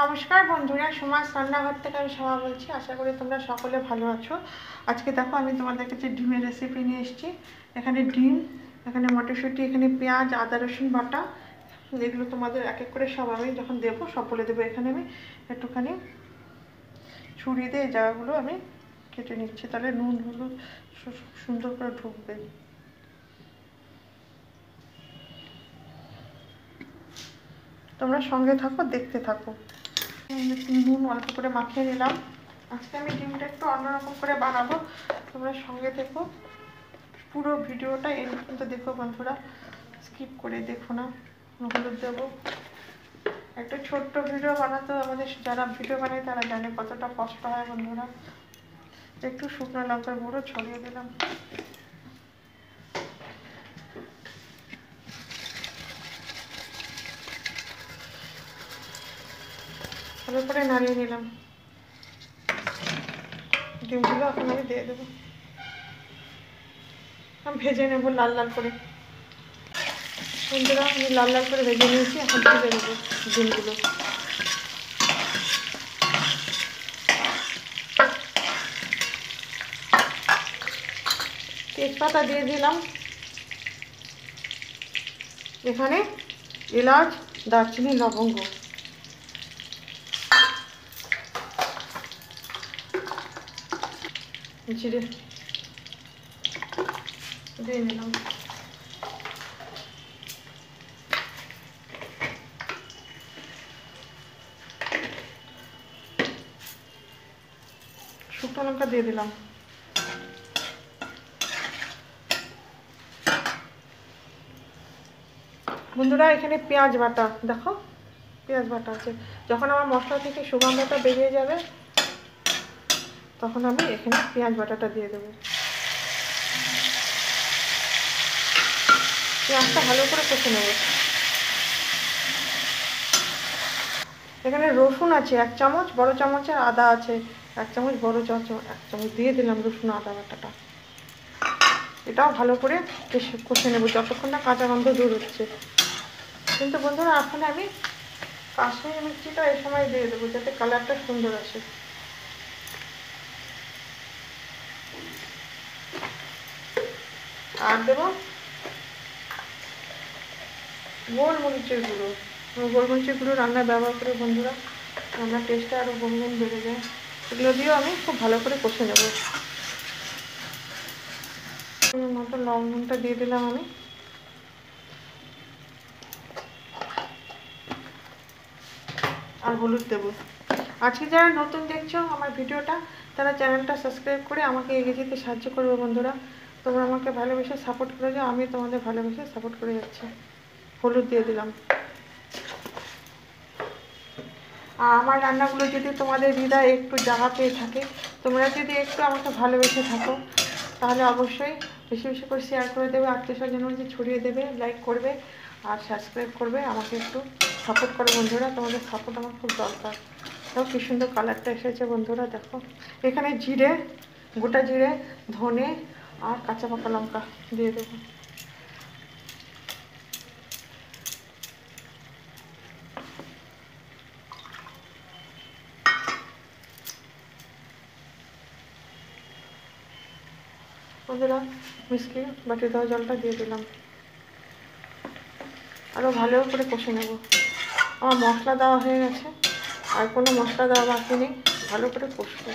নমস্কার বন্ধুরা, সুমাস রান্নাঘর থেকে আমি সোমা বলছি। আশা করি তোমরা সকলে ভালো আছো। আজকে দেখো আমি তোমাদের কাছে ডিমের রেসিপি নিয়ে এসেছি। এখানে ডিম, এখানে মটরশুঁটি, এখানে পেঁয়াজ, আদা রসুন বাটা, এগুলো তোমাদের এক এক করে সব আমি যখন দেবো সব বলে দেবো। এখানে আমি একটুখানি ছুরি দিয়ে এই জায়গাগুলো আমি কেটে নিচ্ছি, তাহলে নুন হলুদ সুন্দর করে ঢুকবে। তোমরা সঙ্গে থাকো, দেখতে থাকো। নুন অল্প করে মাখিয়ে নিলাম। আজকে আমি ডিমটা একটু অন্যরকম করে বানাবো, তোমরা সঙ্গে থেকো। পুরো ভিডিওটা এর পর্যন্ত দেখো বন্ধুরা, স্কিপ করে দেখো না। হলুদ দেবো। একটা ছোট্ট ভিডিও বানাতে আমাদের যারা ভিডিও বানায় তারা জানে কতটা কষ্ট হয় বন্ধুরা। একটু শুকনো লঙ্কার গুঁড়ো ছড়িয়ে দিলাম। ভালো করে নাড়িয়ে নিলাম। ডিমগুলো এখন আমি দিয়ে দেবো, আমি ভেজে নেবো লাল লাল করে। বন্ধুরা আমি লাল লাল করে ভেজে নিয়েছি, এখন তুলে দেবো ডিমগুলো। তেজপাতা দিয়ে দিলাম, এখানে এলাচ, দারচিনি, লবঙ্গ, জিরে দিয়ে নিলাম। শুকনো লঙ্কা দিয়ে দিলাম। বন্ধুরা এখানে পেঁয়াজ বাটা দেখো, পেঁয়াজ বাটা আছে। যখন আমার মশলা থেকে সুগন্ধটা বেরিয়ে যাবে তখন আমি এখানে পেঁয়াজ বাটাটা দিয়ে দেবো। পেঁয়াজটা ভালো করে কষে নেব। এখানে রসুন আছে 1 চামচ, বড় চামচের আদা আছে 1 চামচ, বড় চামচ 1 চামচ দিয়ে দিলাম রসুন আদা বাটাটা। এটাও ভালো করে কষে নেব যতক্ষণ না কাঁচা গন্ধ দূর হচ্ছে। কিন্তু বন্ধুরা এখন আমি কাশ্মীরি মির্চিটা এই সময় দিয়ে দেবো যাতে কালারটা সুন্দর আসে। আর দেবো গোলমরিচের গুঁড়ো। গোলমরিচের গুঁড়ো রান্নায় ব্যবহার করে বন্ধুরা, রান্নার টেস্টটা আরও বহুগুণ বেড়ে যায়। এগুলো দিয়েও আমি খুব ভালো করে কষে নেব। মতো লবণটা দিয়ে দিলাম আমি। আর হলুদ দেবো। আজকে যারা নতুন দেখছো আমার ভিডিওটা, তারা চ্যানেলটা সাবস্ক্রাইব করে আমাকে এগিয়ে যেতে সাহায্য করবে বন্ধুরা। তোমরা আমাকে ভালোবেসে সাপোর্ট করে যাও, আমি তোমাদের ভালোবেসে সাপোর্ট করে যাচ্ছি। হলুদ দিয়ে দিলাম। আর আমার রান্নাগুলো যদি তোমাদের হৃদয়ে একটু জায়গা পেয়ে থাকে, তোমরা যদি একটু আমাকে ভালোবেসে থাকো, তাহলে অবশ্যই বেশি বেশি করে শেয়ার করে দেবে, আত্মীয়স্বজনের মধ্যে ছড়িয়ে দেবে, লাইক করবে আর সাবস্ক্রাইব করবে। আমাকে একটু সাপোর্ট করো বন্ধুরা, তোমাদের সাপোর্ট আমার খুব দরকার। দেখো কী সুন্দর কালারটা এসেছে বন্ধুরা, দেখো। এখানে জিরে, গোটা জিরে, ধনে আর কাঁচা পাকা লঙ্কা দিয়ে দেবো। বন্ধুরা মিষ্টি বাটি দেওয়া জলটা দিয়ে দিলাম। আরও ভালো করে কষে নেব। আমার মশলা দেওয়া হয়ে গেছে, আর কোনো মশলা দেওয়া বাকি নেই, ভালো করে কষবো।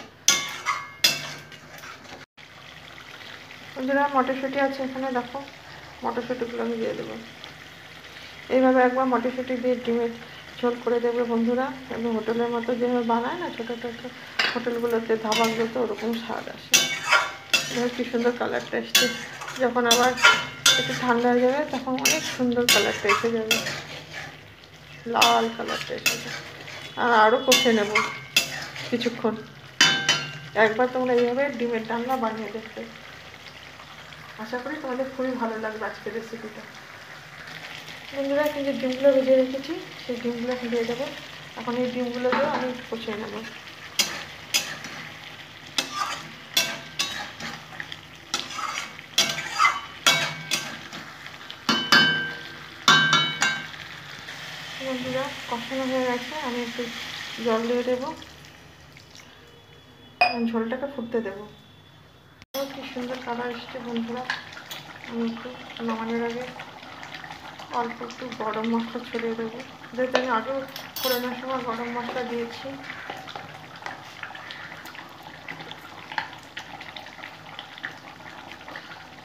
বন্ধুরা মটরশুঁটি আছে এখানে, দেখো মটরশুঁটিগুলো আমি দিয়ে দেবো। এইভাবে একবার মটরশুঁটি দিয়ে ডিমের ঝোল করে দেবে বন্ধুরা। এবং হোটেলের মতো যেভাবে বানায় না ছোটো ছোটো হোটেলগুলোতে, ধাবাগুলোতে, ওরকম স্বাদ আসে। দেখো কী সুন্দর কালারটা এসছে। যখন আবার একটু ঠান্ডা হয়ে যাবে তখন অনেক সুন্দর কালারটা এসে যাবে, লাল কালারটা এসে যাবে। আর আরও কষে নেব কিছুক্ষণ। একবার তোমরা এইভাবে ডিমের ডালনা বানিয়ে দেখবে, আশা করি তোমাদের খুবই ভালো লাগবে আজকের রেসিপিটা। বন্ধুরা কিন্তু ডিমগুলো ভেজে রেখেছি, সেই ডিমগুলো দিয়ে দেবো। এখন এই ডিমগুলো দিয়ে আমি একটু কষিয়ে নেব। বন্ধুরা কষানো হয়ে গেছে, আমি একটু জল দিয়ে দেবো, ঝোলটাকে ফুটতে দেবো। কি সুন্দর কালার এসছে বন্ধুরা। আমি একটু নামানোর আগে অল্প একটু গরম মশলা ছড়িয়ে দেবো, যেহেতু আমি আগেও ফোড়নের সময় গরম মশলা দিয়েছি।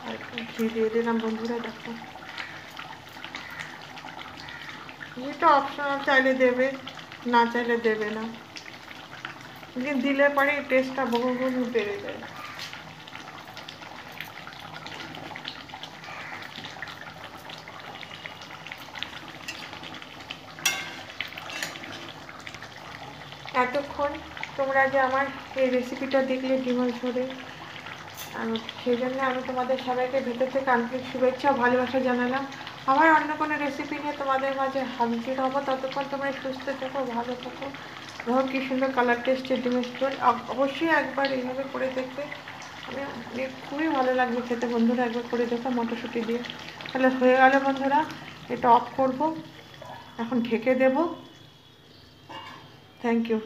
আর একটু ঘি দিয়ে দিলাম বন্ধুরা। দেখো, ঘিটা অপশনাল, চাইলে দেবে, না চাইলে দেবে না, ঘি দিলে পরে টেস্টটা বহুগুণ বেড়ে যায়। এতক্ষণ তোমরা যে আমার এই রেসিপিটা দেখলে ডিমের ঝোলে, আর সেই জন্য আমি তোমাদের সবাইকে ভেতর থেকে আন্তরিক শুভেচ্ছা ও ভালোবাসা জানালাম। আবার অন্য কোনো রেসিপি নিয়ে তোমাদের মাঝে হাজির হবো। ততক্ষণ তোমরা সুস্থ থেকো, ভালো থেকো। দেখো কি সুন্দর কালার টেস্টে ডিমের ঝোল, অবশ্যই একবার এইভাবে করে দেখবে। আমি খুবই ভালো লাগবে খেতে বন্ধুরা, একবার করে দেখো মটরশুঁটি দিয়ে। তাহলে হয়ে গেল বন্ধুরা, এটা অফ করব, এখন ঢেকে দেব। Thank you.